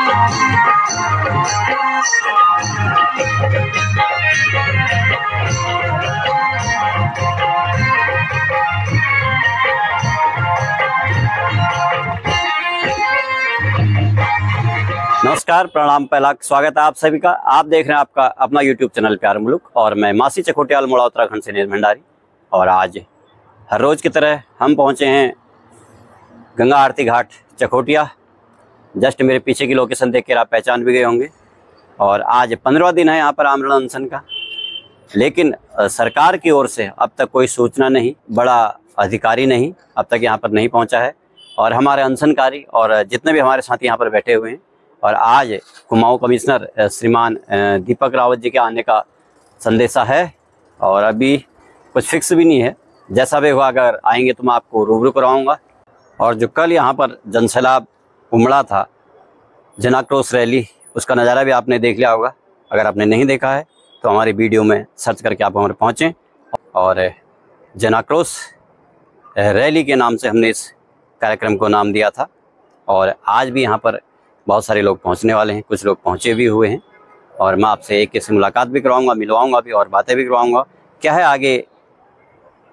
नमस्कार, प्रणाम, पहला स्वागत है आप सभी का। आप देख रहे हैं आपका अपना YouTube चैनल प्यार मुल्क और मैं मासी चकोटियाल मोड़ा उत्तराखंड से नीरज भंडारी। और आज हर रोज़ की तरह हम पहुंचे हैं गंगा आरती घाट चकोटिया। जस्ट मेरे पीछे की लोकेशन देख कर आप पहचान भी गए होंगे। और आज 15वां दिन है यहाँ पर आमरण अनशन का, लेकिन सरकार की ओर से अब तक कोई सूचना नहीं, बड़ा अधिकारी नहीं अब तक यहाँ पर नहीं पहुँचा है। और हमारे अनशनकारी और जितने भी हमारे साथी यहाँ पर बैठे हुए हैं, और आज कुमाऊं कमिश्नर श्रीमान दीपक रावत जी के आने का संदेशा है। और अभी कुछ फिक्स भी नहीं है, जैसा भी हुआ अगर आएंगे तो मैं आपको रूबरू कराऊंगा। और जो कल यहाँ पर जनसैलाब उमड़ा था, जन आक्रोश रैली, उसका नज़ारा भी आपने देख लिया होगा। अगर आपने नहीं देखा है तो हमारी वीडियो में सर्च करके आप हमारे पहुँचें। और जन आक्रोश रैली के नाम से हमने इस कार्यक्रम को नाम दिया था। और आज भी यहाँ पर बहुत सारे लोग पहुंचने वाले हैं, कुछ लोग पहुंचे भी हुए हैं। और मैं आपसे एक से मुलाकात भी करवाऊंगा, मिलवाऊंगा भी और बातें भी करवाऊंगा क्या है आगे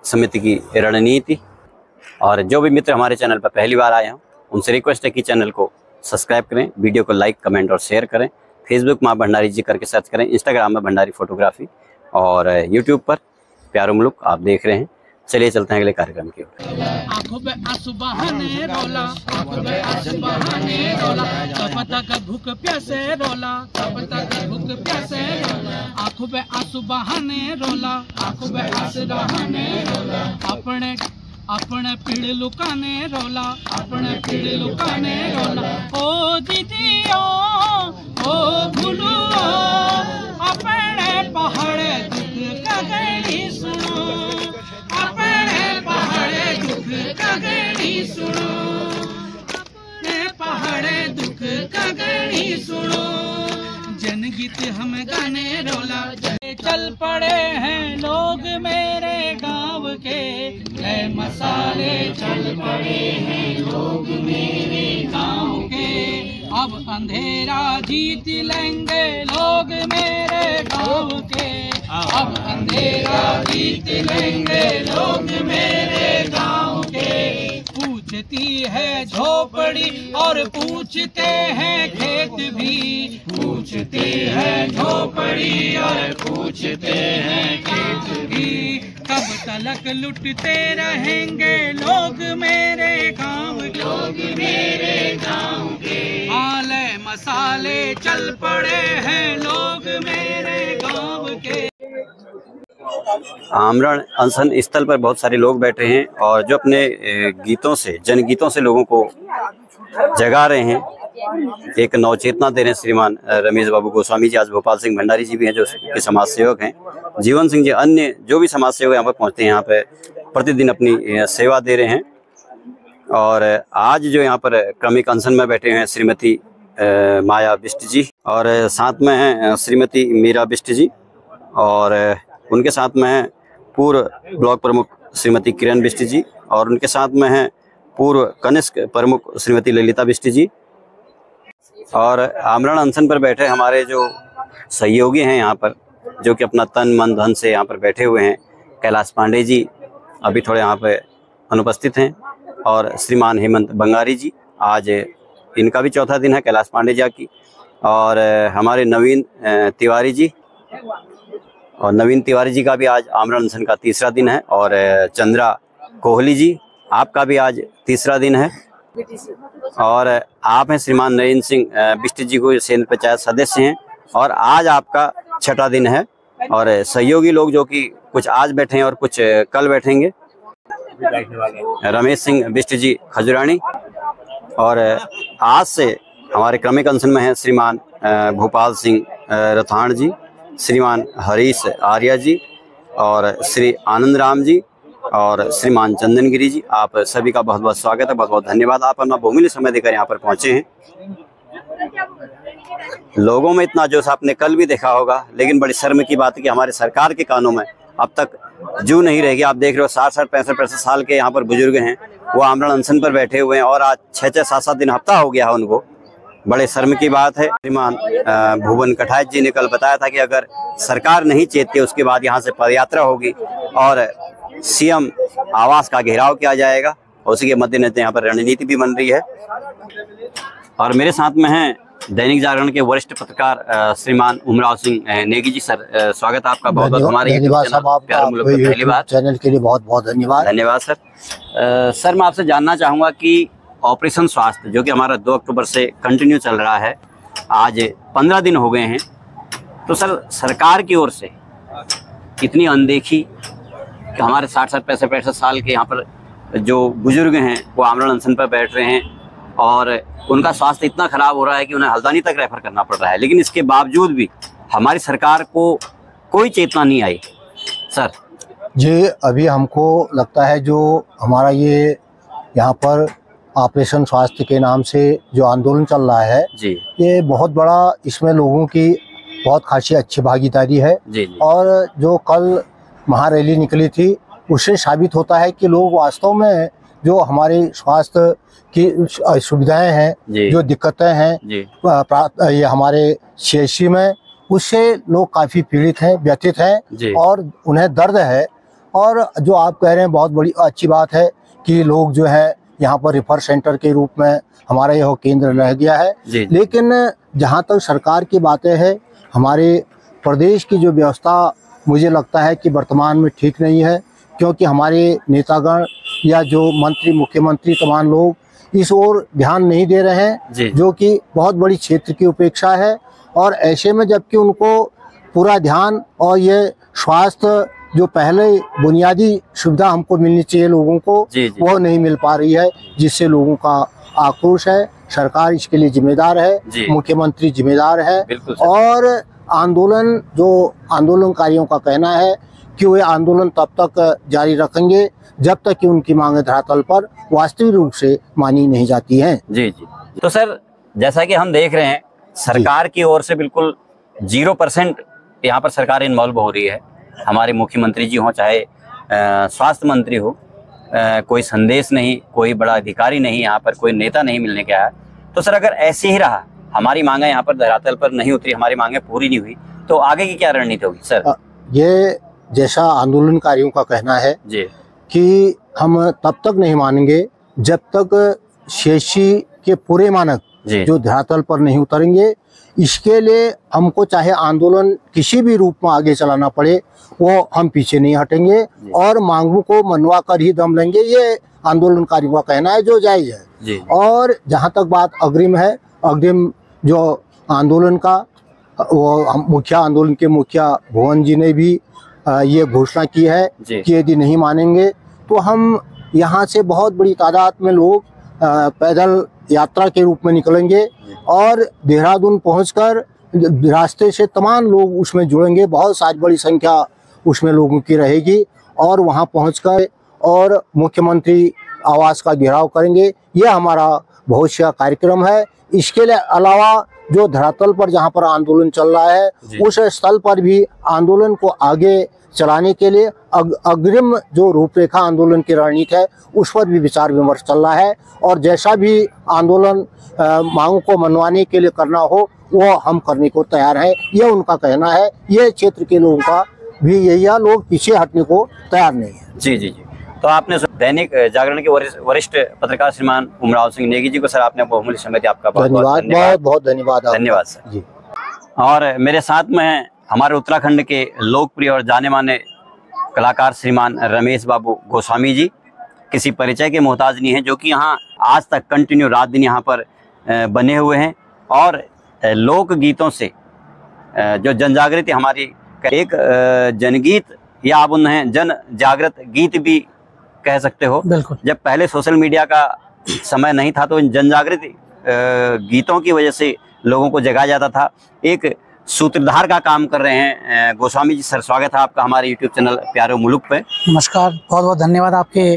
समिति की रणनीति। और जो भी मित्र हमारे चैनल पर पहली बार आए हों उनसे रिक्वेस्ट है कि चैनल को सब्सक्राइब करें, वीडियो को लाइक, कमेंट और शेयर करें। फेसबुक में भंडारी जी करके सर्च करें, इंस्टाग्राम में भंडारी फोटोग्राफी और यूट्यूब पर प्यार मुल्क आप देख रहे हैं। चलिए चलते हैं अगले कार्यक्रम की ओर। आंखों पे आंसू बहाने रोला, आंखों पे आंसू बहाने रोला, कपता का भूख प्यासे रोला, कपता का भूख प्यासे रोला, आंखों पे आंसू बहाने रोला, आंखों पे आंसू बहाने रोला, अपने अपने पीड़ लुकाने रोला, अपने पीड़ लुकाने रोला। ओ दीदियो ओ भूलुओ, अपने पहाड़े दुख का गणी सुनो, अपने पहाड़े दुख का गणी सुनो, अपने पहाड़े दुख का गणी सुनो। जनगीत हम गाने रोला, चल पड़े हैं लोग मेरे गांव के, नए मसाले चल पड़े हैं लोग मेरे गांव के, अब अंधेरा जीत लेंगे लोग मेरे गांव के, अब अंधेरा जीत लेंगे लोग मेरे गांव के। पूछती है झोपड़ी और पूछते हैं खेत भी, पूछते हैं झोपड़ी और पूछते हैं खेत भी, कब तलक लुटते रहेंगे लोग मेरे गांव, लोग मेरे गांव के, आले मसाले चल पड़े हैं लोग मेरे गांव के। आमरण अनशन स्थल पर बहुत सारे लोग बैठे हैं और जो अपने गीतों से, जनगीतों से लोगों को जगा रहे हैं, एक नवचेतना दे रहे हैं। श्रीमान रमेश बाबू गोस्वामी जी, आज भोपाल सिंह भंडारी जी भी हैं जो के समाज सेवक हैं, जीवन सिंह जी, अन्य जो भी समाज सेवक यहाँ पर पहुँचते हैं, यहाँ पे प्रतिदिन अपनी सेवा दे रहे हैं। और आज जो यहाँ पर क्रमिक अनशन में बैठे हैं श्रीमती माया बिष्ट जी, और साथ में हैं श्रीमती मीरा बिष्ट जी, और उनके साथ में हैं पूर्व ब्लॉक प्रमुख श्रीमती किरण बिष्ट जी, और उनके साथ में हैं पूर्व कनिष्क प्रमुख श्रीमती ललिता बिष्ट जी। और आमरण अनशन पर बैठे हमारे जो सहयोगी हैं यहाँ पर, जो कि अपना तन मन धन से यहाँ पर बैठे हुए हैं, कैलाश पांडे जी अभी थोड़े यहाँ पे अनुपस्थित हैं, और श्रीमान हेमंत बंगारी जी, आज इनका भी चौथा दिन है, कैलाश पांडे जी की। और हमारे नवीन तिवारी जी, और नवीन तिवारी जी का भी आज आमरण अनशन का तीसरा दिन है। और चंद्रा कोहली जी, आपका भी आज तीसरा दिन है। और आप हैं श्रीमान नरेंद्र सिंह बिष्ट जी को केंद्र पंचायत सदस्य हैं, और आज आपका छठा दिन है। और सहयोगी लोग जो कि कुछ आज बैठे हैं और कुछ कल बैठेंगे, रमेश सिंह बिष्ट जी खजुरानी। और आज से हमारे क्रमिक अनशन में हैं श्रीमान भोपाल सिंह रथाण जी, श्रीमान हरीश आर्या जी, और श्री आनंद राम जी, और श्रीमान चंदन गिरी जी। आप सभी का बहुत बहुत स्वागत है, बहुत बहुत धन्यवाद। आप अपना बहुमूल्य समय देकर यहाँ पर पहुँचे हैं। लोगों में इतना जोश आपने कल भी देखा होगा, लेकिन बड़ी शर्म की बात है कि हमारे सरकार के कानों में अब तक जू नहीं रहेगी। आप देख रहे हो 60-60, 65-65 साल के यहाँ पर बुजुर्ग हैं, वो आमरण अनशन पर बैठे हुए हैं, और आज 6-6, 7-7 दिन हफ्ता हो गया है उनको, बड़े शर्म की बात है। श्रीमान भुवन कठायत जी ने कल बताया था कि अगर सरकार नहीं चेतती उसके बाद यहाँ से पदयात्रा होगी और सीएम आवास का घेराव किया जाएगा। उसी के मद्देनजर यहाँ पर रणनीति भी बन रही है। और मेरे साथ में हैं दैनिक जागरण के वरिष्ठ पत्रकार श्रीमान उमराव सिंह नेगी जी। सर स्वागत है आपका बहुत बहुत हमारे पहली बार चैनल के लिए बहुत बहुत धन्यवाद। धन्यवाद सर। सर मैं आपसे जानना चाहूँगा कि ऑपरेशन स्वास्थ्य जो कि हमारा 2 अक्टूबर से कंटिन्यू चल रहा है, आज 15 दिन हो गए हैं, तो सर सरकार की ओर से कितनी अनदेखी कि हमारे 60-65 साल के यहाँ पर जो बुजुर्ग हैं वो आमरण अनशन पर बैठ रहे हैं और उनका स्वास्थ्य इतना खराब हो रहा है कि उन्हें हल्द्वानी तक रेफर करना पड़ रहा है, लेकिन इसके बावजूद भी हमारी सरकार को कोई चेतना नहीं आई। सर जी, अभी हमको लगता है जो हमारा ये यहाँ पर ऑपरेशन स्वास्थ्य के नाम से जो आंदोलन चल रहा है जी, ये बहुत बड़ा, इसमें लोगों की बहुत खासी अच्छी भागीदारी है जी। और जो कल महारैली निकली थी उससे साबित होता है कि लोग वास्तव में जो हमारे स्वास्थ्य की सुविधाएं हैं, जो दिक्कतें हैं ये हमारे CHC में, उससे लोग काफ़ी पीड़ित हैं, व्यथित हैं और उन्हें दर्द है। और जो आप कह रहे हैं बहुत बड़ी अच्छी बात है कि लोग जो है यहाँ पर रेफर सेंटर के रूप में हमारा यह केंद्र रह गया है। लेकिन जहाँ तक सरकार की बातें हैं, हमारे प्रदेश की जो व्यवस्था मुझे लगता है कि वर्तमान में ठीक नहीं है, क्योंकि हमारे नेतागण या जो मंत्री, मुख्यमंत्री, तमाम लोग इस ओर ध्यान नहीं दे रहे हैं, जो कि बहुत बड़ी क्षेत्र की उपेक्षा है। और ऐसे में जबकि उनको पूरा ध्यान और ये स्वास्थ्य जो पहले बुनियादी सुविधा हमको मिलनी चाहिए लोगों को, वो नहीं मिल पा रही है, जिससे लोगों का आक्रोश है। सरकार इसके लिए जिम्मेदार है, मुख्यमंत्री जिम्मेदार है और आंदोलन, जो आंदोलनकारियों का कहना है कि वे आंदोलन तब तक जारी रखेंगे जब तक कि उनकी मांगें धरातल पर वास्तविक रूप से मानी नहीं जाती हैं। जी जी। तो सर जैसा कि हम देख रहे हैं सरकार की ओर से बिल्कुल 0% यहाँ पर सरकार इन्वॉल्व हो रही है। हमारे मुख्यमंत्री जी हों चाहे स्वास्थ्य मंत्री हो, कोई संदेश नहीं, कोई बड़ा अधिकारी नहीं, यहाँ पर कोई नेता नहीं मिलने के आया। तो सर अगर ऐसे ही रहा, हमारी मांगे यहाँ पर धरातल पर नहीं उतरी, हमारी मांगे पूरी नहीं हुई, तो आगे की क्या रणनीति होगी सर? ये जैसा आंदोलनकारियों का कहना है जी कि हम तब तक नहीं मानेंगे जब तक CHC के पूरे मानक जो धरातल पर नहीं उतरेंगे। इसके लिए हमको चाहे आंदोलन किसी भी रूप में आगे चलाना पड़े, वो हम पीछे नहीं हटेंगे और मांगों को मनवा कर ही दम लेंगे। ये आंदोलनकारियों का कहना है, जो जायज है। और जहाँ तक बात अग्रिम है, अग्रिम जो आंदोलन का, वो मुखिया, आंदोलन के मुखिया भुवन जी ने भी ये घोषणा की है कि यदि नहीं मानेंगे तो हम यहाँ से बहुत बड़ी तादाद में लोग पैदल यात्रा के रूप में निकलेंगे और देहरादून पहुंचकर रास्ते से तमाम लोग उसमें जुड़ेंगे। बहुत सारी बड़ी संख्या उसमें लोगों की रहेगी और वहां पहुंचकर और मुख्यमंत्री आवास का घेराव करेंगे। यह हमारा भविष्य कार्यक्रम है। इसके लिए अलावा जो धरातल पर जहां पर आंदोलन चल रहा है, उस स्थल पर भी आंदोलन को आगे चलाने के लिए अग्रिम जो रूपरेखा आंदोलन की रणनीति है, उस पर भी विचार विमर्श चल रहा है। और जैसा भी आंदोलन मांगों को मनवाने के लिए करना हो, वो हम करने को तैयार हैं, ये उनका कहना है। ये क्षेत्र के लोगों का भी यही है, लोग पीछे हटने को तैयार नहीं है। जी जी जी। तो आपने दैनिक जागरण के वरिष्ठ पत्रकार श्रीमान उमराव सिंह नेगी जी को सर आपने बहुमूल्य समय दिया, आपका बहुत बहुत धन्यवाद। धन्यवाद सर जी। और मेरे साथ में हमारे उत्तराखंड के लोकप्रिय और जाने माने कलाकार श्रीमान रमेश बाबू गोस्वामी जी, किसी परिचय के मोहताज नहीं है, जो कि यहाँ आज तक कंटिन्यू रात दिन यहाँ पर बने हुए हैं और लोक गीतों से जो जन जागृति हमारी, एक जनगीत या आप उन्हें जन जागृत गीत भी कह सकते हो। बिल्कुल। जब पहले सोशल मीडिया का समय नहीं था तो इन जन जागृति गीतों की वजह से लोगों को जगाया जाता था। एक सूत्रधार का काम कर रहे हैं गोस्वामी जी। सर स्वागत है आपका हमारे यूट्यूब चैनल प्यारो मुलुक पे। नमस्कार, बहुत बहुत धन्यवाद आपके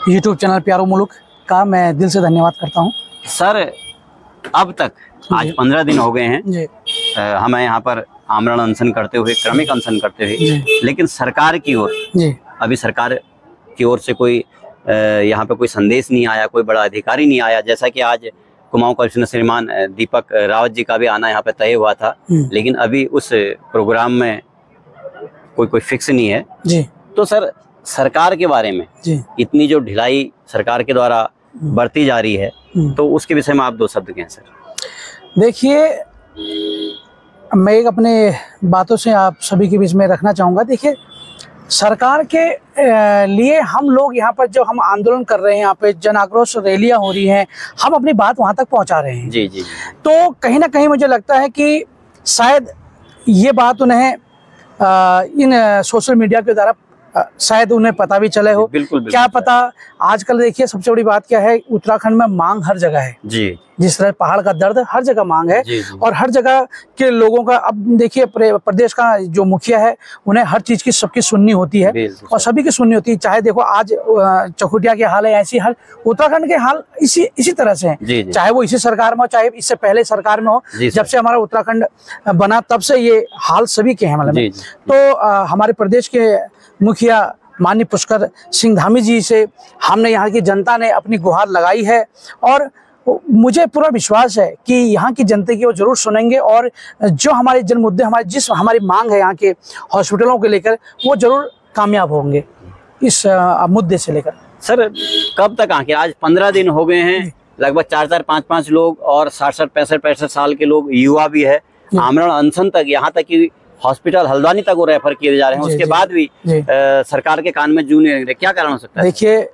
यूट्यूब चैनल प्यारो मुलुक का, मैं दिल से धन्यवाद करता हूँ। सर अब तक आज 15 दिन हो गए हैं हमें यहाँ पर आमरण अनशन करते हुए, क्रमिक अनशन करते हुए, लेकिन सरकार की ओर अभी सरकार की ओर से कोई यहाँ पे कोई संदेश नहीं आया, कोई बड़ा अधिकारी नहीं आया। जैसा कि आज कुमाऊं कमिश्नर श्रीमान दीपक रावत जी का भी आना यहाँ पे तय हुआ था, लेकिन अभी उस प्रोग्राम में कोई फिक्स नहीं है जी। तो सर सरकार के बारे में जी, इतनी जो ढिलाई सरकार के द्वारा बढ़ती जा रही है, तो उसके विषय में आप 2 शब्द कहें सर। देखिए, मैं एक अपने बातों से आप सभी के बीच में रखना चाहूँगा। देखिए, सरकार के लिए हम लोग यहाँ पर जो हम आंदोलन कर रहे हैं, यहाँ पे जन आक्रोश रैलियाँ हो रही हैं, हम अपनी बात वहाँ तक पहुँचा रहे हैं। जी जी। तो कहीं ना कहीं मुझे लगता है कि शायद ये बात उन्हें इन सोशल मीडिया के द्वारा शायद उन्हें पता भी चले हो। बिल्कुल, क्या पता। आजकल देखिए, सबसे बड़ी बात क्या है, उत्तराखंड में मांग हर जगह है जी। जिस जिस तरह पहाड़ का दर्द हर जगह मांग है जी। और हर जगह के लोगों का, अब देखिए प्रदेश का जो मुखिया है उन्हें हर चीज की सबकी सुननी होती है और सभी की सुननी होती है। चाहे देखो आज चकोटिया के हाल है, ऐसी हाल उत्तराखंड के हाल इसी तरह से है। चाहे वो इसी सरकार में हो, चाहे इससे पहले सरकार में हो, जब से हमारा उत्तराखंड बना तब से ये हाल सभी के हैं। मतलब तो हमारे प्रदेश के मुखिया माननीय पुष्कर सिंह धामी जी से हमने, यहाँ की जनता ने अपनी गुहार लगाई है और मुझे पूरा विश्वास है कि यहाँ की जनता की वो जरूर सुनेंगे और जो हमारे जन मुद्दे, हमारी मांग है यहाँ के हॉस्पिटलों को लेकर, वो जरूर कामयाब होंगे इस मुद्दे से लेकर। सर कब तक आके, आज 15 दिन हो गए हैं, लगभग 4-4, 5-5 लोग और 60-60, 65 साल के लोग, युवा भी है, आमरण अनशन तक, यहाँ तक कि हॉस्पिटल हल्द्वानी तक वो रेफर किए जा रहे हैं, उसके बाद भी सरकार के कान में जू नहीं लग रहे। क्या कारण हो सकता है? देखिए,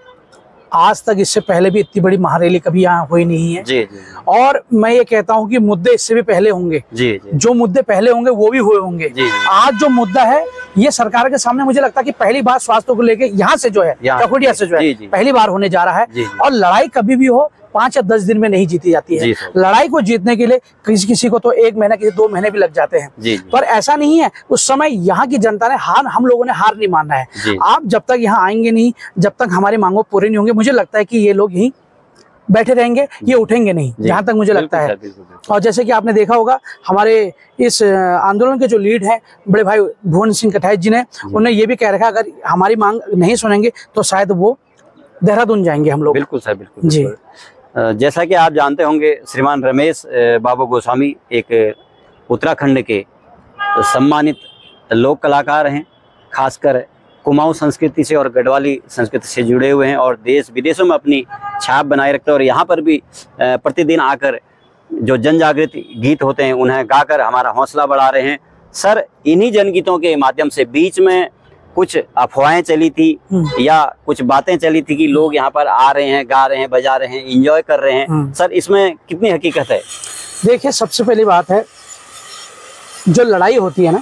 आज तक इससे पहले भी इतनी बड़ी महारैली कभी यहाँ हुई नहीं है। जी। और मैं ये कहता हूँ कि मुद्दे इससे भी पहले होंगे। जी। जो मुद्दे पहले होंगे वो भी हुए होंगे। जी। आज जो मुद्दा है ये सरकार के सामने, मुझे लगता है कि पहली बार स्वास्थ्य को लेके यहाँ से जो है, चकोटिया से जो है, पहली बार होने जा रहा है। और लड़ाई कभी भी हो 5 या 10 दिन में नहीं जीती जाती है। लड़ाई को जीतने के लिए किसी को तो 1 महीना, किसी 2 महीने भी लग जाते हैं। पर ऐसा नहीं है। उस समय यहाँ की जनता ने हम लोगों ने हार नहीं मानना है। आप जब तक यहाँ आएंगे नहीं, जब तक हमारी मांगों पूरी नहीं होंगे, मुझे लगता है कि ये लोग यहीं बैठे रहेंगे, ये उठेंगे नहीं, जहां तक मुझे लगता है। और जैसे कि आपने देखा होगा, हमारे इस आंदोलन के जो लीड हैं बड़े भाई भुवन सिंह कटारिया जी ने, उन्हें ये भी कह रखा, अगर हमारी मांग नहीं सुनेंगे तो शायद वो देहरादून जाएंगे हम लोग। बिल्कुल सर, बिल्कुल जी। जैसा कि आप जानते होंगे, श्रीमान रमेश बाबू गोस्वामी एक उत्तराखंड के सम्मानित लोक कलाकार हैं, खासकर कुमाऊं संस्कृति से और गढ़वाली संस्कृति से जुड़े हुए हैं और देश विदेशों में अपनी छाप बनाए रखते हैं। और यहाँ पर भी प्रतिदिन आकर जो जन जागृति गीत होते हैं उन्हें गाकर हमारा हौसला बढ़ा रहे हैं। सर, इन्हीं जनगीतों के माध्यम से बीच में कुछ अफवाहें चली थी या कुछ बातें चली थी कि लोग यहाँ पर आ रहे हैं, गा रहे हैं, बजा रहे हैं, एंजॉय कर रहे हैं। सर, इसमें कितनी हकीकत है? देखिए, सबसे पहली बात है, जो लड़ाई होती है ना,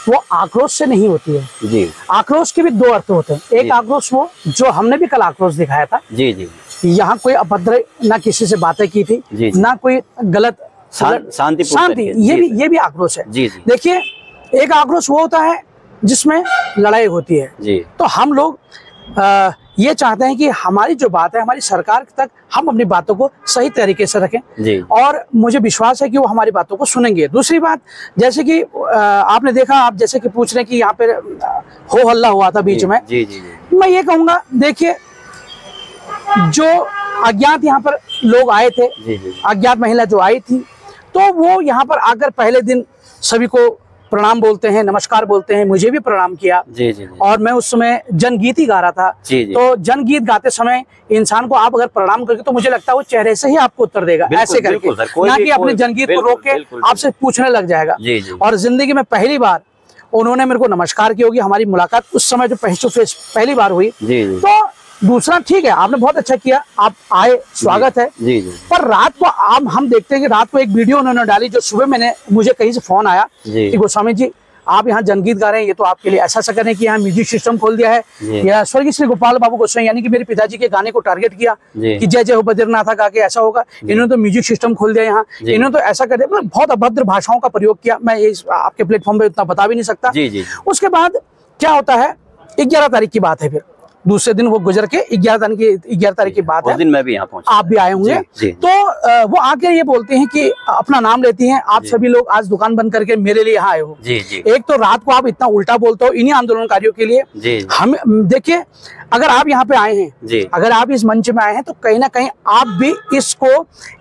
वो आक्रोश से नहीं होती है। जी। आक्रोश के भी 2 अर्थ होते हैं। एक आक्रोश वो जो हमने भी कल आक्रोश दिखाया था। जी जी। यहाँ कोई अभद्र ना किसी से बातें की थी, ना कोई गलत, शांति, ये भी आक्रोश है। जी। देखिए, एक आक्रोश वो होता है जिसमें लड़ाई होती है। जी। तो हम लोग ये चाहते हैं कि हमारी जो बात है, हमारी सरकार तक हम अपनी बातों को सही तरीके से रखें। जी। और मुझे विश्वास है कि वो हमारी बातों को सुनेंगे। दूसरी बात, जैसे कि आपने देखा, आप जैसे कि पूछ रहे हैं कि यहाँ पे हो हल्ला हुआ था बीच में। जी जी जी। मैं ये कहूँगा, देखिए, जो अज्ञात यहाँ पर लोग आए थे, अज्ञात महिला जो आई थी, तो वो यहाँ पर आकर पहले दिन सभी को प्रणाम बोलते हैं, नमस्कार बोलते हैं, मुझे भी प्रणाम किया। जी जी। और मैं उस समय जनगीत ही गा रहा था। जी जी। तो जनगीत गाते समय इंसान को आप अगर प्रणाम करके, तो मुझे लगता है वो चेहरे से ही आपको उत्तर देगा, ऐसे करके, ना कि अपने जनगीत को रोक के आपसे पूछने लग जाएगा। और जिंदगी में पहली बार उन्होंने मेरे को नमस्कार की होगी। हमारी मुलाकात उस समय जो फेस टू फेस पहली बार हुई। तो दूसरा, ठीक है, आपने बहुत अच्छा किया, आप आए, स्वागत है। जी जी। पर रात को हम देखते हैं कि रात को एक वीडियो उन्होंने डाली, जो सुबह मुझे कहीं से फोन आया कि गोस्वामी जी, आप यहाँ जनगीत गा रहे हैं, ये तो आपके लिए ऐसा करने की यहाँ म्यूजिक सिस्टम खोल दिया है। या स्वर्गीय श्री गोपाल बाबू गोस्वामी, यानी कि मेरे पिताजी के गाने को टारगेट किया कि जय जय हो बद्रीनाथ गा के ऐसा होगा, इन्होंने तो म्यूजिक सिस्टम खोल दिया यहाँ, इन्होंने तो ऐसा कर दिया। मतलब बहुत अभद्र भाषाओं का प्रयोग किया। मैं ये आपके प्लेटफॉर्म पे उतना बता भी नहीं सकता। उसके बाद क्या होता है, 11 तारीख की बात है, फिर दूसरे दिन वो गुजर के 11 तारीख की बात है, उस दिन मैं भी यहाँ पहुंचा, आप भी आए होंगे। तो वो आके ये बोलते हैं कि अपना नाम लेती हैं, आप सभी लोग आज दुकान बंद करके मेरे लिए यहाँ आए हो। जी जी। एक तो रात को आप इतना उल्टा बोलते हो इन्हीं आंदोलनकारियों के लिए। हम देखिए, अगर आप यहाँ पे आए हैं जी, अगर आप इस मंच में आए हैं तो कहीं ना कहीं आप भी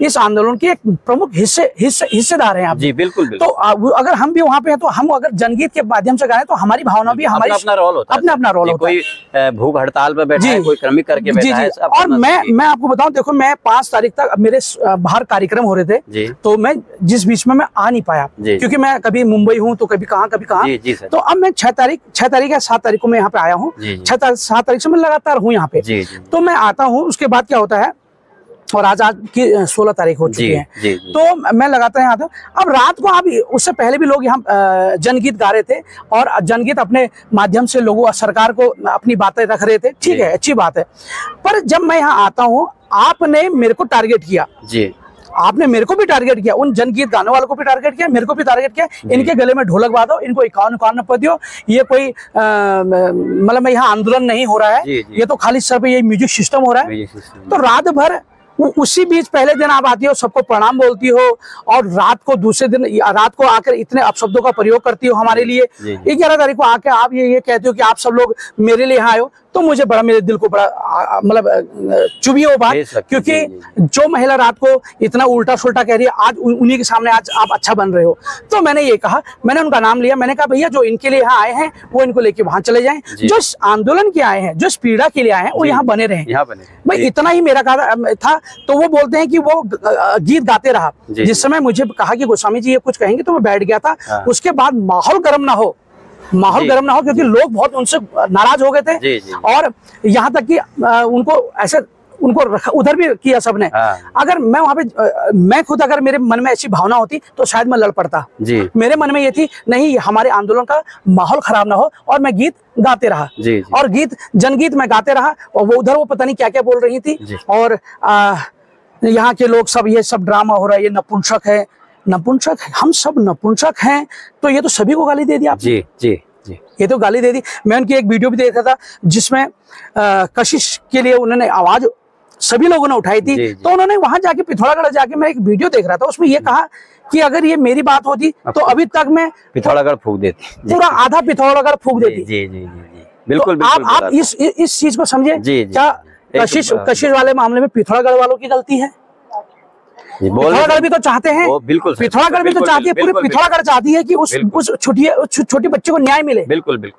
इस आंदोलन के एक प्रमुख हिस्सेदार हैं आप जी। बिल्कुल, तो अगर हम भी वहाँ पे हैं तो हम अगर जनगीत के माध्यम से गाएं तो हमारी भावना भी हमारी अपना रोल होता है, अपना रोल होता है। कोई भूख हड़ताल पे बैठा है, कोई क्रमिक करके बैठा है। और मैं आपको बताऊं, देखो मैं 5 तारीख तक मेरे बाहर कार्यक्रम हो रहे थे, तो मैं जिस बीच में मैं आ नहीं पाया क्योंकि मैं कभी मुंबई हूँ तो कभी कहाँ तो अब मैं 6 तारीख या 7 तारीख को मैं यहाँ पे आया हूँ। 7 तारीख से मैं लगातार हूँ यहाँ पे। तो मैं आता हूँ, उसके बाद क्या होता है, और आज की 16 तारीख हो चुकी है, तो मैं लगातार यहाँ आता हूँ। अब रात को आप, उससे पहले भी लोग यहाँ जनगीत गा रहे थे और जनगीत अपने माध्यम से लोगों, सरकार को अपनी बातें रख रहे थे, ठीक है, अच्छी बात है। पर जब मैं यहाँ आता हूँ, आपने मेरे को टारगेट किया जी, आपने मेरे को भी टारगेट किया, उन जनगीत गाने वालों को भी टारगेट किया, मेरे को भी टारगेट किया। इनके गले में ढोलक बांधो, इनको 51 रुपए दियो, ये कोई मतलब यहाँ आंदोलन नहीं हो रहा है, ये तो खाली सर पे ये म्यूजिक सिस्टम हो रहा है। तो रात भर उसी बीच पहले दिन आप आती हो, सबको प्रणाम बोलती हो, और रात को दूसरे दिन रात को आकर इतने अपशब्दों का प्रयोग करती हो हमारे लिए। 11 तारीख को आके आप ये कहते हो कि आप सब लोग मेरे लिए आए हो, तो मुझे बड़ा, मेरे दिल को बड़ा मतलब चुभी हो बात, क्योंकि जो महिला रात को इतना उल्टा सुल्टा कह रही है, आज उन्हीं के सामने आज आप अच्छा बन रहे हो। तो मैंने ये कहा, मैंने उनका नाम लिया, मैंने कहा भैया जो इनके लिए यहाँ आए हैं वो इनको लेके वहां चले जाएं, जो आंदोलन के आए हैं, जो इस पीड़ा के लिए आए हैं वो यहाँ बने रहे। भाई इतना ही मेरा कहा था। तो वो बोलते हैं कि वो गीत गाते रहा। जिस समय मुझे कहा कि गोस्वामी जी ये कुछ कहेंगे, तो मैं बैठ गया था। उसके बाद माहौल गर्म ना हो, क्योंकि लोग बहुत उनसे नाराज हो गए थे, और यहाँ तक कि उनको उधर भी किया सबने। अगर मैं वहां पे, मैं खुद अगर मेरे मन में ऐसी भावना होती तो शायद मैं लड़ पड़ता। मेरे मन में ये थी, नहीं, हमारे आंदोलन का माहौल खराब ना हो, और मैं गीत गाते रहा। और जनगीत में गाते रहा, और वो उधर वो पता नहीं क्या क्या बोल रही थी, और यहाँ के लोग सब, ये सब ड्रामा हो रहा है, ये नपुंसक है, हम सब नपुंसक हैं, तो ये तो सभी को गाली दे दी आपने। जी, ये तो गाली दे दी। मैं उनकी एक वीडियो भी देखा था जिसमें कशिश के लिए उन्होंने आवाज सभी लोगों ने उठाई थी। तो उन्होंने वहां जाके, पिथौरागढ़ जाके, मैं एक वीडियो देख रहा था, उसमें ये कहा कि अगर ये मेरी बात होती तो अभी तक मैं पिथौरागढ़ फूंक देती, पूरा आधा पिथौरागढ़ फूंक देती। जी, बिल्कुल। आप इस चीज को समझे। क्या कशिश वाले मामले में पिथौरागढ़ वालों की गलती है? पिथौरागढ़ भी तो चाहते हैं, बिल्कुल पिथौरागढ़ भी तो चाहती है, पूरी पिथौरागढ़ चाहती है कि उस छोटी बच्चे को न्याय मिले। बिल्कुल,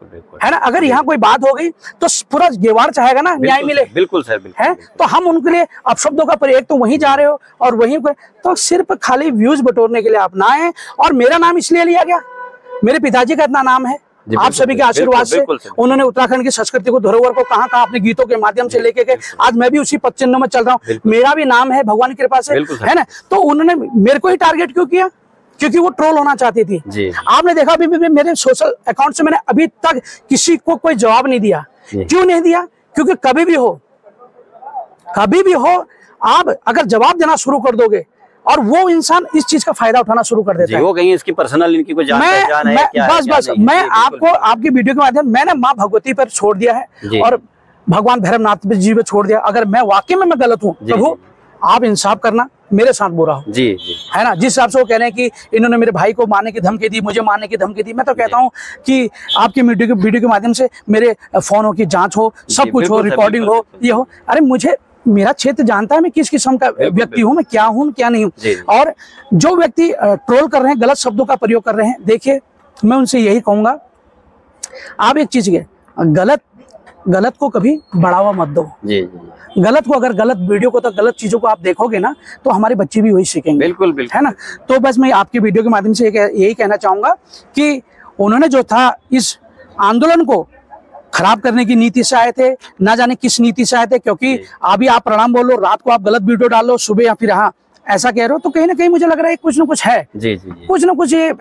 है ना। अगर यहाँ कोई बात हो गई तो पूरा गेवाड़ चाहेगा ना न्याय मिले। बिल्कुल सर, है। तो हम उनके लिए अपशब्दों का प्रयोग, तो वहीं जा रहे हो और वहीं पर, तो सिर्फ खाली व्यूज बटोरने के लिए आप ना आए। और मेरा नाम इसलिए लिया गया, मेरे पिताजी का इतना नाम है, आप सभी के आशीर्वाद से उन्होंने उत्तराखंड की संस्कृति को, धरोहर को कहाँ अपने गीतों के माध्यम से लेके गए। आज मैं भी उसी पथ चिन्ह में चल रहा हूँ, मेरा भी नाम है भगवान की कृपा से, है ना। तो उन्होंने मेरे को ही टारगेट क्यों किया? क्योंकि वो ट्रोल होना चाहती थी। आपने देखा अभी मेरे सोशल अकाउंट से मैंने अभी तक किसी को कोई जवाब नहीं दिया। क्यों नहीं दिया? क्योंकि कभी भी हो आप अगर जवाब देना शुरू कर दोगे, और वो इंसान इस चीज का फायदा उठाना शुरू कर देता है। वो कहीं इसकी पर्सनल इनकी कोई जान पहचान है क्या? बस मैं आपको आपकी वीडियो के माध्यम, मैंने माँ भगवती पर छोड़ दिया है और भगवान भैरवनाथ जी पे छोड़ दिया। अगर मैं वाकई में मैं गलत हूँ, प्रभु आप इंसाफ करना, मेरे साथ बुरा हो। जी, है ना। जिस हिसाब से वो कह रहे हैं कि इन्होंने मेरे भाई को मारने की धमकी दी, मुझे मारने की धमकी दी, मैं तो कहता हूँ कि आपकी वीडियो के माध्यम से मेरे फोनों की जाँच हो, सब कुछ हो, रिकॉर्डिंग हो, ये हो। अरे मुझे, मेरा क्षेत्र जानता है मैं किस किस्म का व्यक्ति हूँ, मैं क्या हूँ क्या नहीं हूँ। और जो व्यक्ति ट्रोल कर रहे हैं, गलत शब्दों का प्रयोग कर रहे हैं, देखिए मैं उनसे यही कहूंगा, आप एक चीज के गलत को कभी बढ़ावा मत दो। गलत को, अगर गलत वीडियो को, तो गलत चीजों को आप देखोगे ना, तो हमारे बच्चे भी वही सीखेंगे। बिल्कुल, है ना। तो बस मैं आपकी वीडियो के माध्यम से यही कहना चाहूंगा कि उन्होंने जो था इस आंदोलन को खराब करने की नीति से आए थे, ना जाने किस नीति से आए थे। क्योंकि अभी आप प्रणाम बोलो, रात को आप गलत वीडियो डालो, सुबह या फिर हाँ ऐसा कह रहे हो, तो कहीं ना कहीं मुझे लग रहा है कुछ ना कुछ है। कुछ ना कुछ ये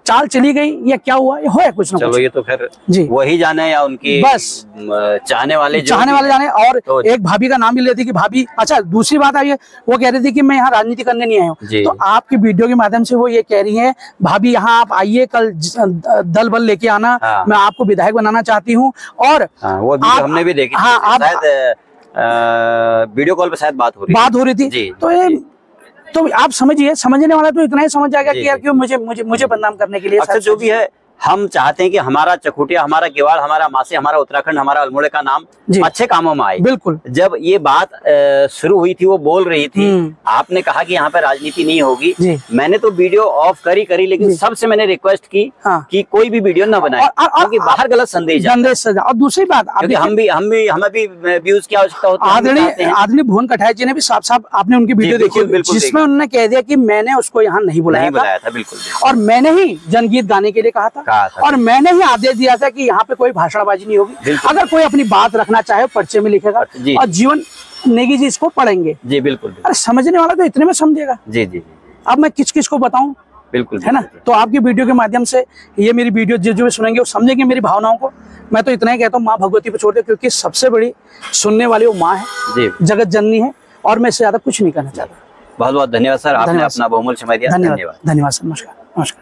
चाल चली गई या क्या हुआ, ये है कुछ ना कुछ। ये तो फिर वही जाने, या उनकी बस चाहने वाले जाने। और तो एक भाभी का नाम भी लेती कि भाभी, अच्छा दूसरी बात आई है, वो कह रही थी कि मैं यहाँ राजनीति करने नहीं आया हूँ। तो आपकी वीडियो के माध्यम से वो ये कह रही है, भाभी यहाँ आप आइए, कल दल बल लेके आना, मैं आपको विधायक बनाना चाहती हूँ। और हमने भी देखी, वीडियो कॉल पे शायद बात हो रही थी। तो आप समझिए, समझने वाला तो इतना ही समझ जाएगा कि यार क्यों मुझे बदनाम करने के लिए। अच्छा जो भी है, हम चाहते हैं कि हमारा चकोटिया, हमारा गेवाड़, हमारा मासी, हमारा उत्तराखंड, हमारा अल्मोड़े का नाम अच्छे कामों में आए। बिल्कुल। जब ये बात शुरू हुई थी, वो बोल रही थी, आपने कहा कि यहाँ पे राजनीति नहीं होगी, मैंने तो वीडियो ऑफ करी, लेकिन सबसे मैंने रिक्वेस्ट की कि कोई भी वीडियो न बनाए, क्योंकि बाहर गलत संदेश। और दूसरी बात, हमें भी व्यूज की आवश्यकता होती है। आदरणीय भुवन कटारिया जी ने भी साफ आपने उनकी वीडियो देखी, जिसमें उन्होंने कह दिया कि मैंने उसको यहाँ नहीं बुलाया था। बिल्कुल। और मैंने ही जनगीत गाने के लिए कहा था, और मैंने ही आदेश दिया था कि यहाँ पे कोई भाषणबाजी नहीं होगी। अगर कोई अपनी बात रखना चाहे पर्चे में लिखेगा, और जीवन नेगी जी इसको पढ़ेंगे। जी बिल्कुल। अरे समझने वाला तो इतने में समझेगा। जी जी। अब मैं किस किस को बताऊं? बिल्कुल, है ना। तो आपकी वीडियो के माध्यम से ये मेरी वीडियो जो भी सुनेंगे वो समझेंगे मेरी भावनाओं को। मैं तो इतना ही कहता हूँ, माँ भगवती पे छोड़ दे, क्योंकि सबसे बड़ी सुनने वाली वो माँ है, जगत जननी है, और मैं इससे ज्यादा कुछ नहीं कहना चाहता। बहुत बहुत धन्यवाद सर, आपने अपना बहुमूल्य समय दिया। धन्यवाद सर। नमस्कार।